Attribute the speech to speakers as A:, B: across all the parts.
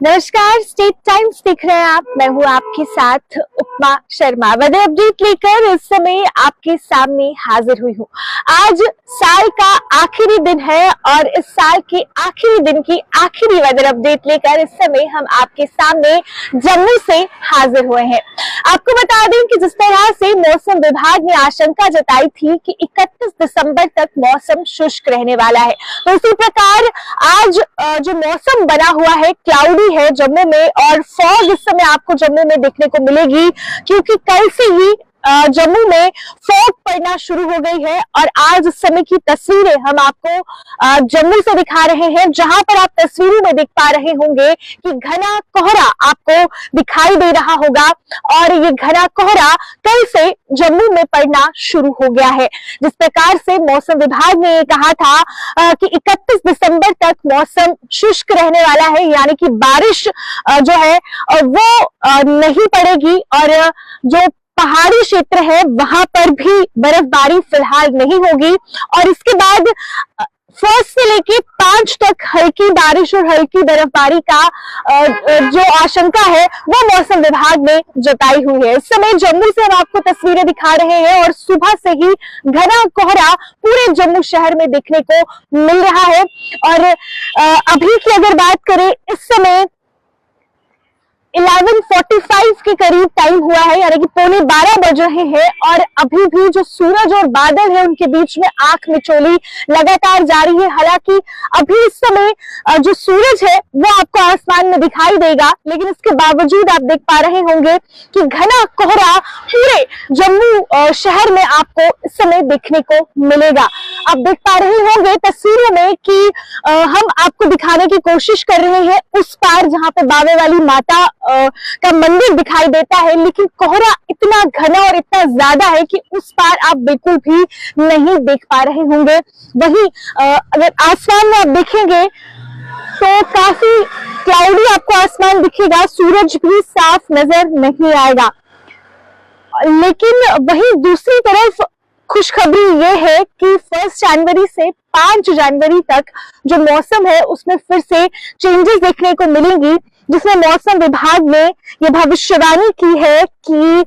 A: नमस्कार, state times देख रहे हैं आप। मैं हूँ आपके साथ उपमा शर्मा। वेदर अपडेट लेकर इस समय आपके सामने हाजिर हुई हूँ। आज साल का आखिरी दिन है और इस साल के आखिरी दिन की आखिरी वेदर अपडेट लेकर इस समय हम आपके सामने जम्मू से हाजिर हुए हैं। आपको बता दें कि जिस तरह से मौसम विभाग ने आशंका जताई थी कि 31 दिसंबर तक मौसम शुष्क रहने वाला है, तो इसी प्रकार आज जो मौसम बना हुआ है क्लाउडी है जम्मू में, और फॉग इस समय आपको जम्मू में देखने को मिलेगी क्योंकि कल से ही जम्मू में फॉग पड़ना शुरू हो गई है। और आज इस समय की तस्वीरें हम आपको जम्मू से दिखा रहे हैं, जहां पर आप तस्वीरों में देख पा रहे होंगे कि घना कोहरा आपको दिखाई दे रहा होगा और ये घना कोहरा कल से जम्मू में पड़ना शुरू हो गया है। जिस प्रकार से मौसम विभाग ने कहा था कि 31 दिसंबर तक मौसम शुष्क रहने वाला है, यानी कि बारिश जो है वो नहीं पड़ेगी और जो पहाड़ी क्षेत्र है वहां पर भी बर्फबारी फिलहाल नहीं होगी। और इसके बाद 1 से लेके 5 तक हल्की बारिश और हल्की बर्फबारी का जो आशंका है वो मौसम विभाग ने जताई हुई है। इस समय जम्मू से हम आपको तस्वीरें दिखा रहे हैं और सुबह से ही घना कोहरा पूरे जम्मू शहर में देखने को मिल रहा है। और अभी की अगर बात करें, इस समय 11:45 के करीब टाइम हुआ है, यानी कि 11:15 बज रहे हैं और अभी भी जो सूरज और बादल है उनके बीच में आंख मिचौली लगातार जारी है। हालांकि अभी इस समय जो सूरज है वो आपको आसमान में दिखाई देगा, लेकिन इसके बावजूद आप देख पा रहे होंगे कि घना कोहरा पूरे जम्मू शहर में आपको इस समय देखने को मिलेगा। आप देख पा रहे होंगे तस्वीरों में कि हम आपको दिखाने की कोशिश कर रहे हैं उस पार जहां पे बावे वाली माता का मंदिर दिखाई देता है, लेकिन कोहरा इतना घना और इतना ज्यादा है कि उस पार आप बिल्कुल भी नहीं देख पा रहे होंगे। वहीं अगर आसमान में आप देखेंगे तो काफी क्लाउडी आपको आसमान दिखेगा, सूरज भी साफ नजर नहीं आएगा। लेकिन वहीं दूसरी तरफ खुशखबरी ये है कि 1 जनवरी से 5 जनवरी तक जो मौसम है उसमें फिर से चेंजेस देखने को मिलेंगी, जिसमें मौसम विभाग ने ये भविष्यवाणी की है कि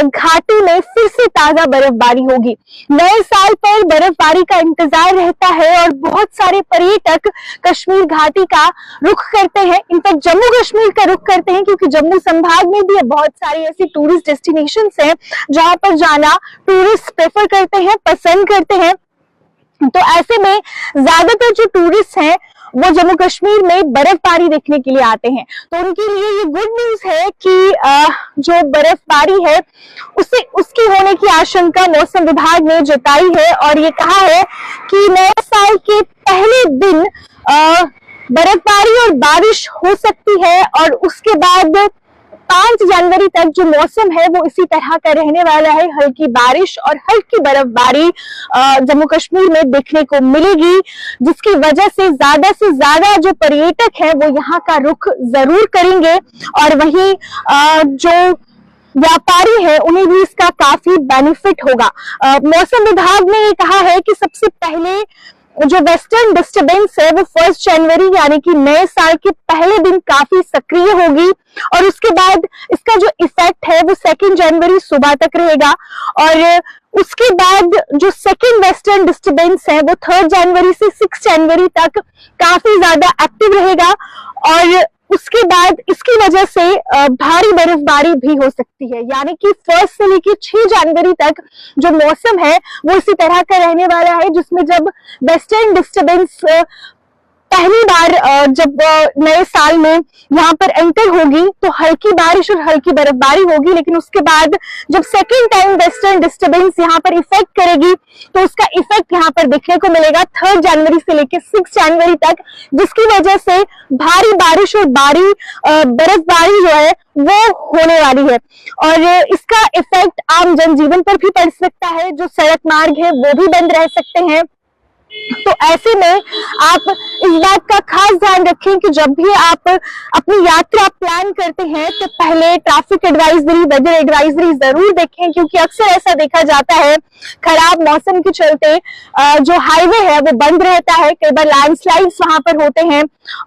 A: घाटी में फिर से ताजा बर्फबारी होगी। नए साल पर बर्फबारी का इंतजार रहता है और बहुत सारे पर्यटक कश्मीर घाटी का रुख करते हैं, इनफैक्ट जम्मू कश्मीर का रुख करते हैं, क्योंकि जम्मू संभाग में भी बहुत सारी ऐसी टूरिस्ट डेस्टिनेशंस हैं जहां पर जाना टूरिस्ट प्रेफर करते हैं, पसंद करते हैं। तो ऐसे में ज्यादातर जो टूरिस्ट हैं वो जम्मू कश्मीर में बर्फबारी देखने के लिए आते हैं, तो उनके लिए ये गुड न्यूज है कि जो बर्फबारी है उसकी होने की आशंका मौसम विभाग ने जताई है और ये कहा है कि नए साल के पहले दिन बर्फबारी और बारिश हो सकती है और उसके बाद 5 जनवरी तक जो मौसम है वो इसी तरह का रहने वाला है। हल्की बारिश और हल्की बर्फबारी जम्मू कश्मीर में देखने को मिलेगी, जिसकी वजह से ज्यादा जो पर्यटक हैं वो यहाँ का रुख जरूर करेंगे और वहीं जो व्यापारी है उन्हें भी इसका काफी बेनिफिट होगा। मौसम विभाग ने ये कहा है कि सबसे पहले जो वेस्टर्न डिस्टर्बेंस है वो 1 जनवरी यानी कि नए साल के पहले दिन काफी सक्रिय होगी और उसके बाद इसका जो इफेक्ट है वो 2 जनवरी सुबह तक रहेगा और उसके बाद जो सेकेंड वेस्टर्न डिस्टर्बेंस है वो 3 जनवरी से 6 जनवरी तक काफी ज्यादा एक्टिव रहेगा और उसके बाद इसकी वजह से भारी बर्फबारी भी हो सकती है, यानी कि 1 से लेकर 6 जनवरी तक जो मौसम है वो इसी तरह का रहने वाला है, जिसमें जब वेस्टर्न डिस्टर्बेंस पहली बार जब नए साल में यहाँ पर एंटर होगी तो हल्की बारिश और हल्की बर्फबारी होगी, लेकिन उसके बाद जब सेकेंड टाइम वेस्टर्न डिस्टर्बेंस यहाँ पर इफेक्ट करेगी तो उसका इफेक्ट यहाँ पर देखने को मिलेगा 3 जनवरी से लेकर 6 जनवरी तक, जिसकी वजह से भारी बारिश और बर्फबारी जो है वो होने वाली है और इसका इफेक्ट आम जनजीवन पर भी पड़ सकता है। जो सड़क मार्ग है वो भी बंद रह सकते हैं। तो ऐसे में आप इस बात का खास ध्यान रखें कि जब भी आप अपनी यात्रा प्लान करते हैं तो पहले ट्रैफिक एडवाइजरी, वेदर एडवाइजरी जरूर देखें, क्योंकि अक्सर ऐसा देखा जाता है खराब मौसम के चलते जो हाईवे है वो बंद रहता है, कई बार लैंडस्लाइड्स वहां पर होते हैं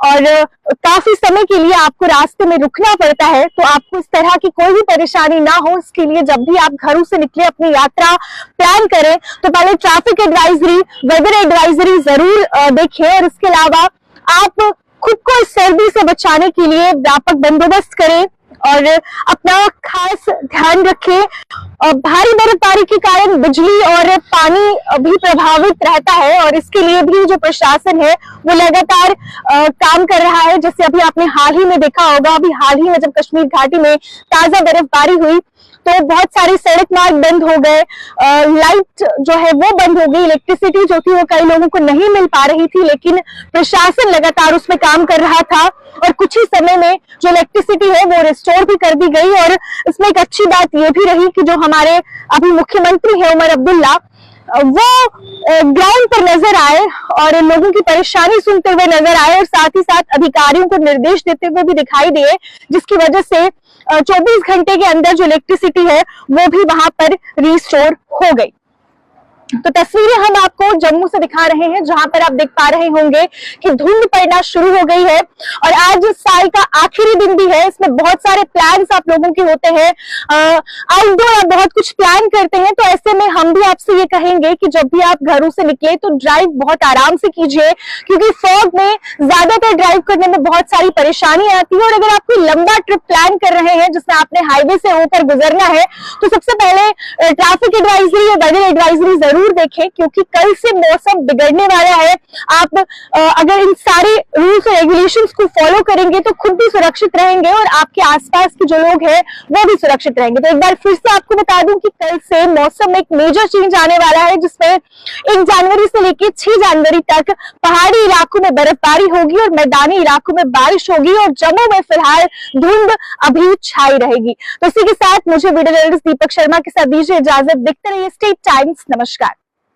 A: और काफी समय के लिए आपको रास्ते में रुकना पड़ता है, तो आपको इस तरह की कोई भी परेशानी ना हो, इसके लिए जब भी आप घरों से निकले अपनी यात्रा प्लान करें तो पहले ट्रैफिक एडवाइजरी, वेदर एडवाइजरी जरूर देखें। और इसके अलावा आप खुद को इस सर्दी से बचाने के लिए व्यापक बंदोबस्त करें और अपना खास ध्यान रखें। भारी बर्फबारी के कारण बिजली और पानी भी प्रभावित रहता है और इसके लिए भी जो प्रशासन है वो लगातार काम कर रहा है। जैसे अभी आपने हाल ही में देखा होगा, अभी हाल ही में जब कश्मीर घाटी में ताजा बर्फबारी हुई तो बहुत सारे सड़क मार्ग बंद हो गए, लाइट जो है वो बंद हो गई, इलेक्ट्रिसिटी जो थी वो कई लोगों को नहीं मिल पा रही थी, लेकिन प्रशासन लगातार उसमें काम कर रहा था और कुछ ही समय में जो इलेक्ट्रिसिटी है वो रिस्टोर भी कर दी गई। और इसमें एक अच्छी बात ये भी रही कि जो हमारे अभी मुख्यमंत्री है उमर अब्दुल्ला, वो ग्राउंड पर नजर आए और लोगों की परेशानी सुनते हुए नजर आए और साथ ही साथ अधिकारियों को निर्देश देते हुए भी दिखाई दिए, जिसकी वजह से 24 घंटे के अंदर जो इलेक्ट्रिसिटी है वो भी वहां पर रिस्टोर हो गई। तो तस्वीरें हम आपको जम्मू से दिखा रहे हैं, जहां पर आप देख पा रहे होंगे कि धुंध पड़ना शुरू हो गई है और आज साल का आखिरी दिन भी है। इसमें बहुत सारे प्लान्स आप लोगों के होते हैं, आउटडोर आप बहुत कुछ प्लान करते हैं, तो ऐसे में हम भी आपसे ये कहेंगे कि जब भी आप घरों से निकले तो ड्राइव बहुत आराम से कीजिए, क्योंकि फॉग में ज्यादातर ड्राइव करने में बहुत सारी परेशानी आती है। और अगर आप कोई लंबा ट्रिप प्लान कर रहे हैं जिसमें आपने हाईवे से होकर गुजरना है, तो सबसे पहले ट्रैफिक एडवाइजरी या वेदर एडवाइजरी जरूर देखें, क्योंकि कल से मौसम बिगड़ने वाला है। आप अगर इन सारे रूल्स और रेगुलेशंस को फॉलो करेंगे तो खुद भी सुरक्षित रहेंगे और आपके आसपास के जो लोग हैं वो भी सुरक्षित रहेंगे। तो एक बार फिर से आपको बता दूं कि कल से मौसम में एक मेजर चेंज आने वाला है, जिसमें 1 जनवरी से लेकर 6 जनवरी तक पहाड़ी इलाकों में बर्फबारी होगी और मैदानी इलाकों में बारिश होगी और जम्मू में फिलहाल धुंध अभी छाई रहेगी। तो इसी के साथ मुझे वीडियो जर्नलिस्ट दीपक शर्मा के साथ दीजिए इजाजत। देखते रहिए स्टेट टाइम्स। नमस्कार।